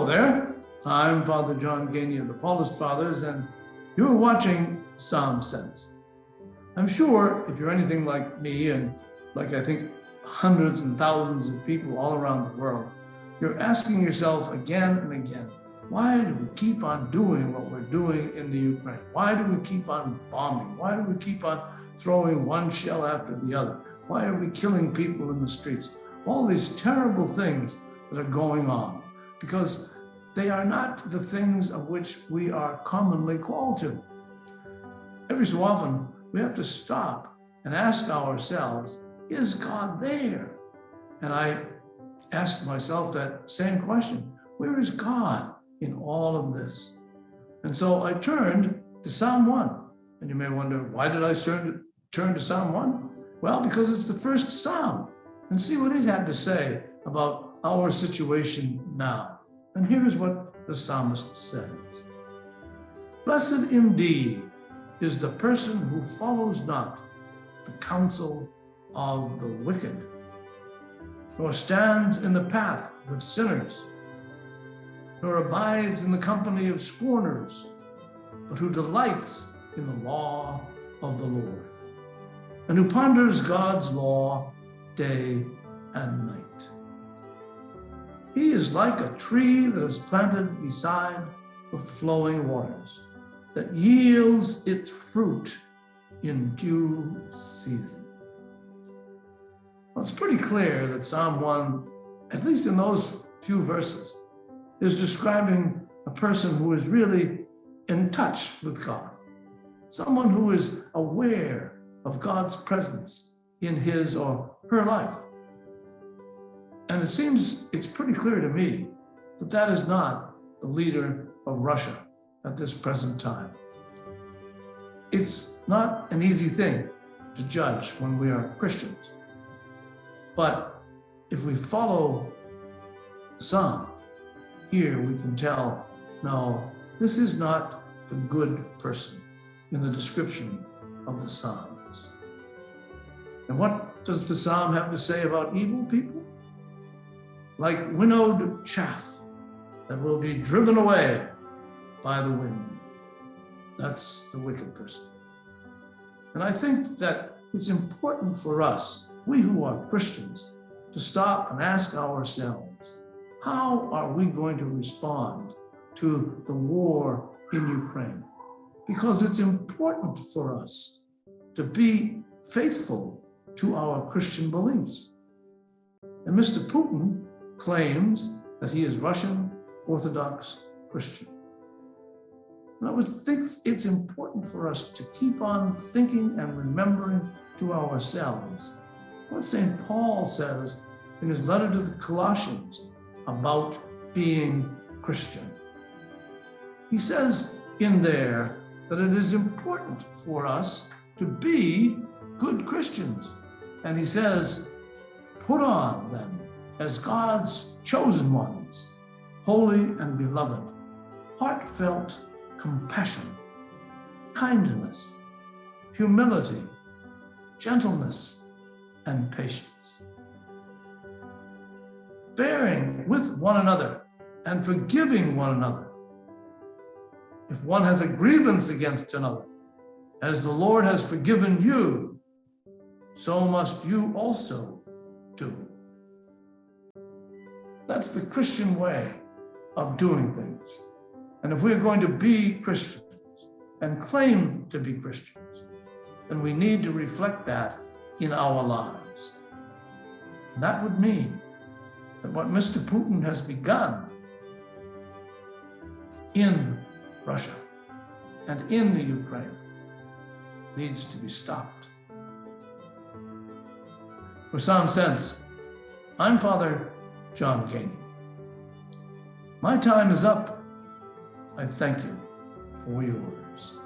there, I'm Father John Geaney of the Paulist Fathers, and you're watching Psalm Sense. I'm sure if you're anything like me, and like I think hundreds and thousands of people all around the world, you're asking yourself again and again, why do we keep on doing what we're doing in the Ukraine? Why do we keep on bombing? Why do we keep on throwing one shell after the other? Why are we killing people in the streets? All these terrible things that are going on, because they are not the things of which we are commonly called to. Every so often, we have to stop and ask ourselves, is God there? And I asked myself that same question. Where is God in all of this? And so I turned to Psalm 1. And you may wonder, why did I turn to Psalm 1? Well, because it's the first Psalm. And see what it had to say about our situation now. And here is what the psalmist says. Blessed indeed is the person who follows not the counsel of the wicked, nor stands in the path with sinners, nor abides in the company of scorners, but who delights in the law of the Lord, and who ponders God's law day and night. He is like a tree that is planted beside the flowing waters, that yields its fruit in due season. Well, it's pretty clear that Psalm 1, at least in those few verses, is describing a person who is really in touch with God, someone who is aware of God's presence in his or her life. And it seems it's pretty clear to me that that is not the leader of Russia at this present time. It's not an easy thing to judge when we are Christians. But if we follow the Psalm, here we can tell, no, this is not the good person in the description of the Psalms. And what does the Psalm have to say about evil people? Like winnowed chaff that will be driven away by the wind. That's the wicked person. And I think that it's important for us, we who are Christians, to stop and ask ourselves, how are we going to respond to the war in Ukraine? Because it's important for us to be faithful to our Christian beliefs. And Mr. Putin claims that he is Russian Orthodox Christian. And I would think it's important for us to keep on thinking and remembering to ourselves what St. Paul says in his letter to the Colossians about being Christian. He says in there that it is important for us to be good Christians. And he says, put on then, as God's chosen ones, holy and beloved, heartfelt compassion, kindness, humility, gentleness, and patience. Bearing with one another and forgiving one another. If one has a grievance against another, as the Lord has forgiven you, so must you also do. That's the Christian way of doing things. And if we're going to be Christians and claim to be Christians, then we need to reflect that in our lives. And that would mean that what Mr. Putin has begun in Russia and in the Ukraine needs to be stopped. For Psalm Sense, I'm Father John Geaney. My time is up. I thank you for yours.